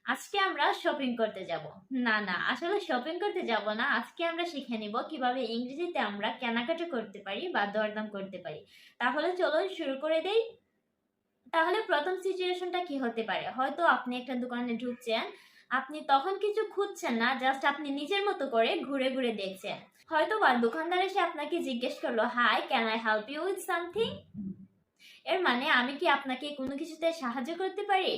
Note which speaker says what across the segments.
Speaker 1: আজকে আমরা শপিং করতে যাব। না, আসলে শপিং করতে যাব না। আজকে আমরা শিখে নিব কিভাবে ইংরেজিতে আমরা কেনাকাটা করতে পারি বা দরদাম করতে পারি। তাহলে চলুন শুরু করে দেই। তাহলে প্রথম সিচুয়েশনটা কি হতে পারে? হয়তো আপনি একটা দোকানে ঢুকছেন, আপনি তখন কিছু খুঁজছেন না, জাস্ট আপনি নিজের মতো করে ঘুরে ঘুরে দেখছেন। হয়তো বা দোকানদার এসে আপনাকে জিজ্ঞেস করলো, hi, can I help you with something? এর মানে আমি কি আপনাকে কোনো কিছুতে সাহায্য করতে পারি?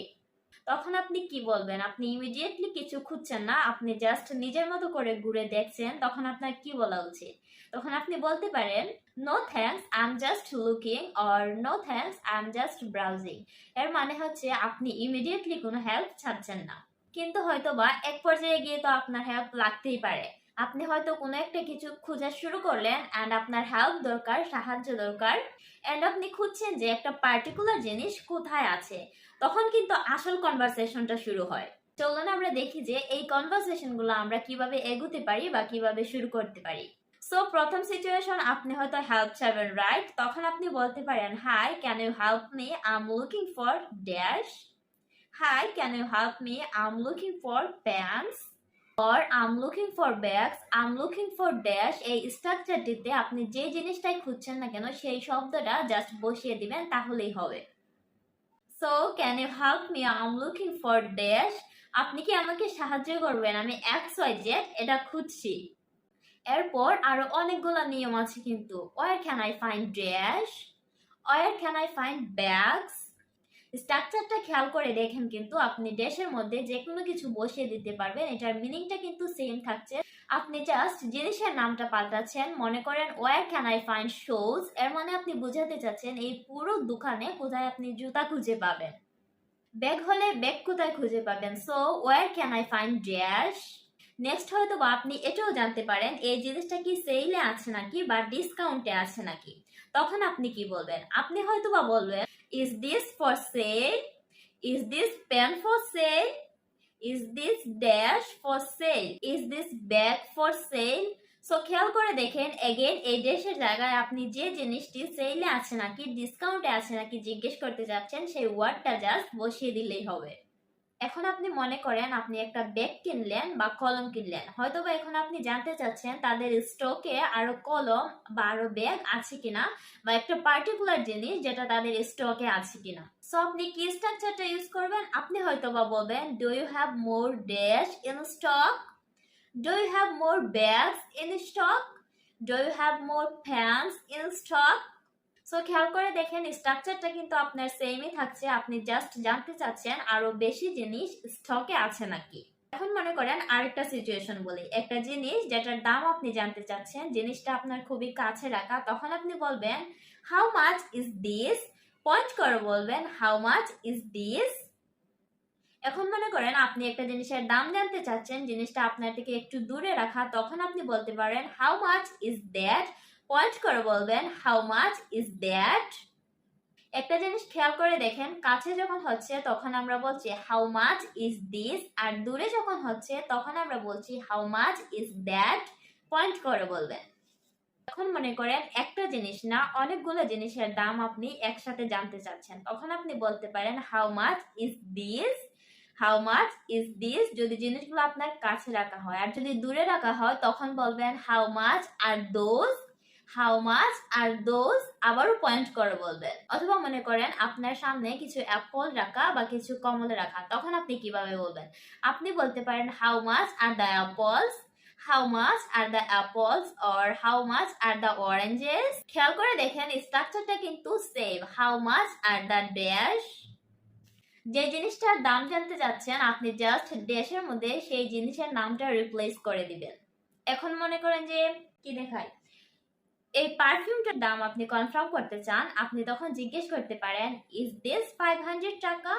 Speaker 1: তখন আপনি কি বলবেন? আপনি ইমিডিয়েটলি কিছু খুঁজছেন না, আপনি জাস্ট নিজের মতো করে ঘুরে দেখছেন। তখন আপনার কি বলা উচিত? তখন আপনি বলতে পারেন, no thanks, I am just looking, or no thanks, I am just browsing. এর মানে হচ্ছে আপনি ইমিডিয়েটলি কোনো হেল্প চাচ্ছেন না, কিন্তু হয়তো বা এক পর্যায়ে গিয়ে তো আপনার হেল্প লাগতেই পারে। আপনি হয়তো কোনো একটা কিছু খোঁজা শুরু করলেন অ্যান্ড আপনার হেল্প দরকার, সাহায্য দরকার, অ্যান্ড আপনি খুঁজছেন যে একটা পার্টিকুলার জিনিস কোথায় আছে। তখন কিন্তু আসল কনভারসেশনটা শুরু হয়। চলুন আমরা দেখি যে এই কনভারসেশনগুলো আমরা কিভাবে এগোতে পারি বা কিভাবে শুরু করতে পারি। সো প্রথম সিচুয়েশন, আপনি হয়তো হেল্প চাইবেন, রাইট? তখন আপনি বলতে পারেন, hi, can you help me, I am looking for dash. Hi, can you help me, I am looking for pants, or I am looking for bags, I am looking for dash. এই স্ট্রাকচারটিতে আপনি যে জিনিসটাই খুঁজছেন না কেন সেই শব্দটা জাস্ট বসিয়ে দিবেন, তাহলেই হবে। So can you help me, I am looking for dash. আপনি কি আমাকে সাহায্য করবেন? আমি XYZ এটা খুঁজছি। এরপর আরো অনেকগুলো নিয়ম আছে কিন্তু। Where can I find dash, where can I find bags. স্ট্রাকচারটা খেয়াল করে দেখেন, কিন্তু আপনি ড্যাশের মধ্যে যে কোনো কিছু বসিয়ে দিতে পারবেন, এটার মিনিংটা কিন্তু সেম থাকছে। আপনি জাস্ট জিনিসের নামটা পাল্টাচ্ছেন। মনে করেন where can I find shoes, এর মানে আপনি বোঝাতে চাচ্ছেন এই পুরো দোকানে কোথায় আপনি জুতা খুঁজে পাবেন। ব্যাগ হলে ব্যাগ কোথায় খুঁজে পাবেন? So where can I find dash. Next হয়তো বা আপনি এটাও জানতে পারেন এই জিনিসটা কি সেলে আছে নাকি বা ডিসকাউন্টে আছে নাকি। তখন আপনি কি বলবেন? আপনি হয়তো বা বলবেন, is this for sale, is this pen for sale, is this dash for sale, is this bag for sale. So খেয়াল করে দেখেন, এগেন এই ড্যাশের জায়গায় আপনি যে জিনিসটি সেলে আছে নাকি ডিসকাউন্টে আছে নাকি জিজ্ঞেস করতে যাচ্ছেন, সেই ওয়ার্ডটা জাস্ট বসিয়ে দিলেই হবে। এখন আপনি মনে করেন আপনি একটা ব্যাগ কিনলেন বা কলম কিনলেন, হয়তো বা এখন আপনি জানতে চাচ্ছেন তাদের স্টকে আরো কলম বা আরো ব্যাগ আছে কিনা, বা একটা পার্টিকুলার জিনিস যেটা তাদের স্টকে আছে কিনা। সো আপনি কি স্ট্রাকচারটা ইউজ করবেন? আপনি হয়তো বা বলবেন, do you have more dash in stock, do you have more bags in stock, do you have more pants in stock. So খেয়াল করে দেখেন স্ট্রাকচারটা কিন্তু আপনার সেমই থাকছে, আপনি জাস্ট জানতে চাচ্ছেন আরো বেশি জিনিস স্টকে আছে নাকি। এখন মনে করেন আরেকটা সিচুয়েশন বলি, একটা জিনিস যেটার দাম আপনি জানতে চাচ্ছেন, জিনিসটা আপনার খুবই কাছে রাখা। তখন আপনি বলবেন, how much is this? Point করে বলবেন, হাউ মাচ ইজ দিস? এখন মনে করেন আপনি একটা জিনিসের দাম জানতে চাচ্ছেন, জিনিসটা আপনার থেকে একটু দূরে রাখা। তখন আপনি বলতে পারেন, how much is that? Point করে বলবেন, হাউ মাচ ইজ দ্যাট? একটা জিনিস খেয়াল করে দেখেন, কাছে যখন হচ্ছে তখন আমরা বলছি হাউ মাচ ইজ দিস, আর দূরে যখন হচ্ছে তখন আমরা বলছি how much is that. Point করে বলবেন। এখন মনে করেন একটা জিনিস না, অনেকগুলো জিনিসের দাম আপনি একসাথে জানতে চাচ্ছেন, তখন আপনি বলতে পারেন how much is this, how much is this, যদি জিনিসগুলো আপনার কাছে রাখা হয়। আর যদি দূরে রাখা হয় তখন বলবেন how much are those, how much are those, আবারও পয়েন্ট করে বলবেন। অথবা মনে করেন আপনার সামনে কিছু অ্যাপল রাখা বা কিছু কমলা রাখা, তখন আপনি কিভাবে বলবেন? আপনি বলতে পারেন how much are the apples, how much are the apples, or how much are the oranges. খেয়াল করে দেখেন স্ট্রাকচারটা কিন্তু same, how much are the dash. যে জিনিসটার দাম জানতে যাচ্ছেন আপনি জাস্ট ড্যাশের মধ্যে সেই জিনিসের নামটা রিপ্লেস করে দিবেন। এখন মনে করেন যে কি দেখায়, এই পারফিউমটার দাম আপনি কনফার্ম করতে চান, আপনি তখন জিজ্ঞেস করতে পারেন, ইজ দিস 500 টাকা,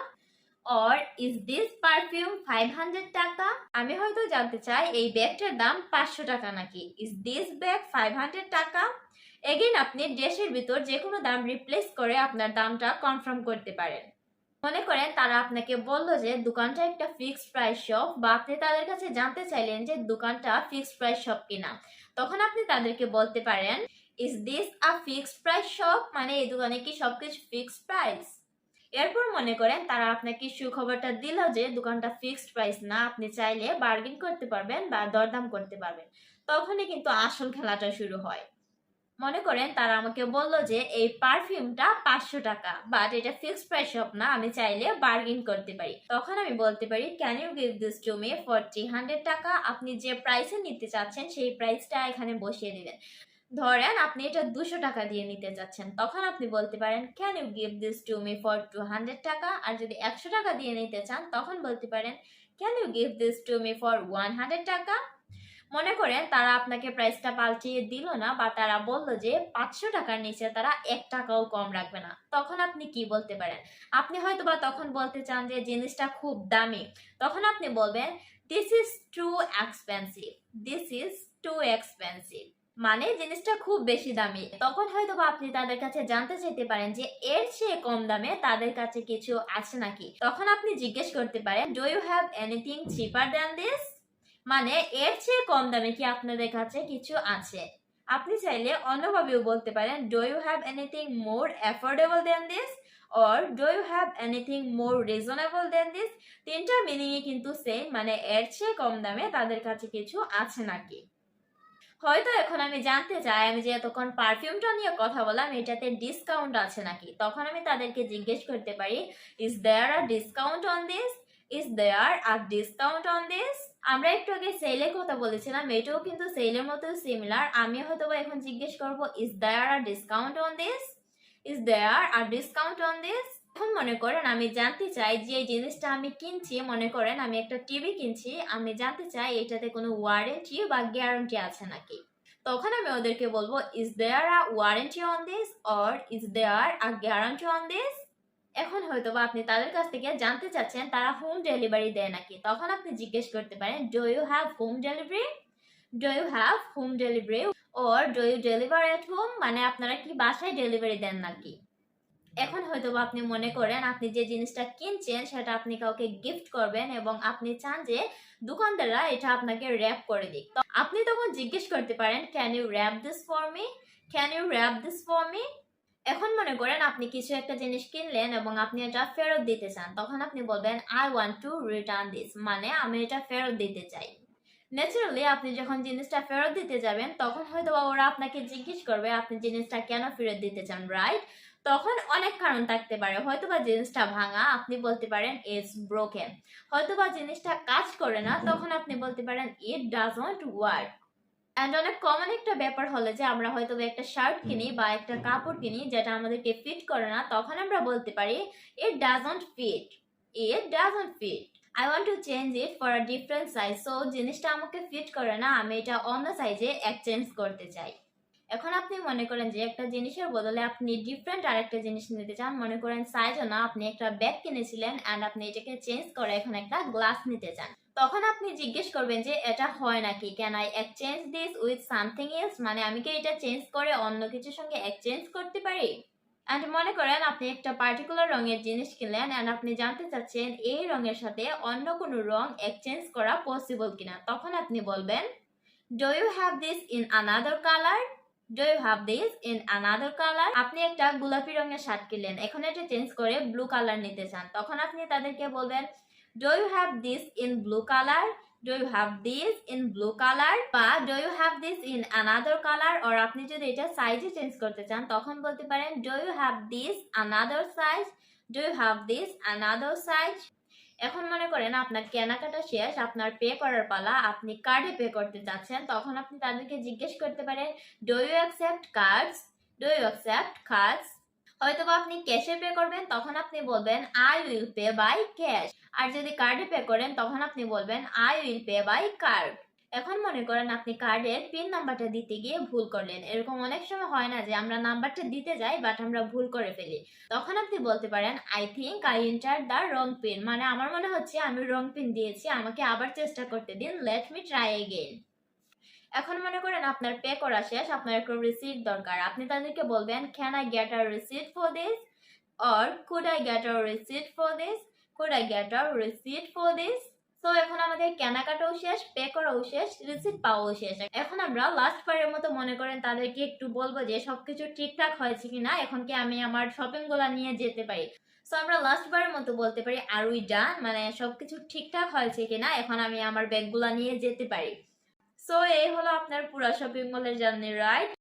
Speaker 1: অর ইজ দিস পারফিউম 500 টাকা? আমি হয়তো জানতে চাই এই ব্যাগটার দাম 500 টাকা নাকি, ইজ দিস ব্যাগ 500 টাকা? এগেইন আপনি ড্যাশের ভিতর যে কোনো দাম রিপ্লেস করে আপনার দামটা কনফার্ম করতে পারেন। মনে করেন তারা আপনাকে বললো যে দোকানটা একটা ফিক্সড প্রাইস শপ, বা আপনি তাদের কাছে জানতে চাইলেন যে দোকানটা ফিক্সড প্রাইস শপ কিনা। তখন আপনি তাদেরকে বলতে পারেন, is this a fixed price shop? মানে এই দোকানে কি সবকিছু ফিক্সড প্রাইস? এরপর মনে করেন তারা আপনাকে সুখবরটা দিল যে দোকানটা ফিক্সড প্রাইস না, আপনি চাইলে বার্গেন করতে পারবেন বা দরদাম করতে পারবেন। তখনই কিন্তু আসল খেলাটা শুরু হয়। মনে করেন তারা আমাকে বলল যে এই পারফিউমটা 500 টাকা, বাট এটা ফিক্সড প্রাইস শপ না, আমি চাইলে বার্গেন করতে পারি। তখন আমি বলতে পারি can you give this to me for 300 টাকা। আপনি যে প্রাইসে নিতে চাচ্ছেন সেই প্রাইসটা এখানে বসিয়ে দিবেন। ধরেন আপনি এটা 200 টাকা দিয়ে নিতে চাচ্ছেন, তখন আপনি বলতে পারেন can you give this to me for 200 টাকা। আর যদি 100 টাকা দিয়ে নিতে চান তখন বলতে পারেন can you give this to me for 100 টাকা। মনে করেন তারা আপনাকে প্রাইসটা পাল্টিয়ে দিল না, বা তারা বললো যে 500 টাকার নিচে তারা 1 টাকাও কম রাখবে না, তখন আপনি কি বলতে পারেন? আপনি হয়তো বা তখন বলতে চান যে জিনিসটা খুব দামি, তখন আপনি বলবেন this is too expensive, this is too expensive, মানে জিনিসটা খুব বেশি দামি। তখন হয়তো বা আপনি তাদের কাছে জানতে চাইতে পারেন যে এর চেয়ে কম দামে তাদের কাছে কিছু আছে নাকি। তখন আপনি জিজ্ঞেস করতে পারেন do you have anything cheaper than this, মানে এর চেয়ে কম দামে কি আপনাদের কাছে কিছু আছে। আপনি চাইলে অন্যভাবেও বলতে পারেন do you have anything more affordable than this, or do you have anything more reasonable than this. তিনটার মিনিংই কিন্তু সেম, মানে এর চেয়ে কম দামে তাদের কাছে কিছু আছে নাকি। হয়তো এখন আমি জানতে চাই, আমি যে এতক্ষণ পারফিউমটা নিয়ে কথা বললাম এটাতে ডিসকাউন্ট আছে নাকি, তখন আমি তাদেরকে জিজ্ঞেস করতে পারি is there a discount on this, is there a discount on this. আমরা একটু আগে সেলের কথা বলেছিলাম, এটাও কিন্তু সেলের মতো সিমিলার। আমি হয়তো এখন জিজ্ঞেস করব is there a discount on this, is there a discount on this. এখন মনে করেন আমি জানতে চাই যে এই জিনিসটা আমি কিনছি, মনে করেন আমি একটা টিভি কিনছি, আমি জানতে চাই এটাতে কোনো ওয়ারেন্টি বা গ্যারান্টি আছে নাকি। তখন আমি ওদেরকে বলবো is there a warranty on this, or is there a guarantee on this. এখন হয়তো বা আপনি তাদের কাছ থেকে জানতে চাচ্ছেন তারা হোম ডেলিভারি দেয় নাকি, তখন আপনি জিজ্ঞেস করতে পারেন do you have home delivery, do you have home delivery, or do you deliver at home, মানে আপনারা কি বাসায় ডেলিভারি দেন নাকি। এখন হয়তো বা আপনি মনে করেন আপনি যে জিনিসটা কিনছেন সেটা আপনি কাউকে গিফট করবেন এবং আপনি চান যে দোকানদাররা এটা আপনাকে র্যাপ করে দিক। তো আপনি তখন জিজ্ঞেস করতে পারেন can you wrap this for me, can you wrap this for me. এখন মনে করেন আপনি কিছু একটা জিনিস কিনলেন এবং আপনি এটা ফেরত দিতে চান, তখন আপনি বলবেন I want to return this, মানে আমি এটা ফেরত দিতে চাই। ন্যাচারালি আপনি যখন জিনিসটা ফেরত দিতে যাবেন তখন হয়তো ওরা আপনাকে জিজ্ঞেস করবে আপনি জিনিসটা কেন ফেরত দিতে চান, রাইট? তখন অনেক কারণ থাকতে পারে, হয়তোবা জিনিসটা ভাঙা, আপনি বলতে পারেন ইটস ব্রোকেন। হয়তোবা জিনিসটা কাজ করে না, তখন আপনি বলতে পারেন ইট ডাজন্ট ওয়ার্ক। এন্ড অনেক কমন একটা ব্যাপার হলো যে আমরা হয়তো একটা শার্ট কিনি বা একটা কাপড় কিনি যেটা আমাদেরকে ফিট করে না, তখন আমরা বলতে পারি it doesn't fit, it doesn't fit, I want to change it for a different size. So জিনিসটা আমাকে ফিট করে না, আমি এটা অন্য সাইজে এক্সচেঞ্জ করতে চাই। এখন আপনি মনে করেন যে একটা জিনিসের বদলে আপনি ডিফারেন্ট আরেকটা জিনিস নিতে চান, মনে করেন সাইজও না, আপনি একটা ব্যাগ কিনেছিলেন এন্ড আপনি এটাকে চেঞ্জ করে এখন একটা গ্লাস নিতে চান, তখন আপনি জিজ্ঞেস করবেন যে এটা হয় নাকি, can I exchange this with something else, মানে আমি কি এটা চেঞ্জ করে অন্য কিছুর সঙ্গে এক্সচেঞ্জ করতে পারি। এন্ড মনে করেন আপনি একটা পার্টিকুলার রঙের জিনিস কিনলেন এন্ড আপনি জানতে চাচ্ছেন এই রঙের সাথে অন্য কোনো রং এক্সচেঞ্জ করা পসিবল কিনা, তখন আপনি বলবেন do you have this in another colour, do you have this in another colour. আপনি একটা গোলাপি রঙের শার্ট কিনলেন, এখন এটা চেঞ্জ করে ব্লু কালার নিতে চান, তখন আপনি তাদেরকে বলবেন do you have this in blue colour, do you have this in blue colour, বা do you have this in another colour. আর আপনি যদি এটা সাইজে চেঞ্জ করতে চান তখন বলতে পারেন do you have this another size, do you have this another size. এখন মনে করেন আপনার কেনাকাটা শেষ, আপনার পে করার পালা, আপনি কার্ডে পে করতে চাচ্ছেন, তখন আপনি তাদেরকে জিজ্ঞেস করতে পারেন do you accept cards, do you accept cards. হয়তো আপনি ক্যাশে পে করবেন, তখন আপনি বলবেন I will pay by cash. আর যদি কার্ডে পে করেন তখন আপনি বলবেন I will pay by card. এখন মনে করেন আপনি কার্ডের পিন নাম্বারটা দিতে গিয়ে ভুল করলেন, এরকম অনেক সময় হয় না যে আমরা নাম্বারটা দিতে যাই বাট আমরা ভুল করে ফেলি, তখন আপনি বলতে পারেন I think I enter the wrong pin, মানে আমার মনে হচ্ছে আমি রং পিন দিয়েছি, আমাকে আবার চেষ্টা করতে দিন, লেট মি ট্রাই এগেইন। এখন মনে করেন আপনার পে করা শেষ, আপনার একটা রিসিট দরকার, আপনি তাদেরকে বলবেন can I get a receipt for this, or could I get a receipt for this, could I get a receipt for this. তো এখন আমাদের কেনাকাটাও শেষ, পে করাও শেষ, রিসিট পাওয়াও শেষ। এখন আমরা লাস্ট বারের মতো মনে করেন তাদেরকে একটু বলবো যে সবকিছু ঠিকঠাক হয়েছে কিনা, এখন কি আমি আমার শপিং গুলা নিয়ে যেতে পারি। সো আমরা লাস্ট বারের মতো বলতে পারি আর উই ডান, মানে সবকিছু ঠিকঠাক হয়েছে কিনা, এখন আমি আমার ব্যাগগুলা নিয়ে যেতে পারি। সো এই হলো আপনার পুরো শপিং মলের জার্নি, রাইট?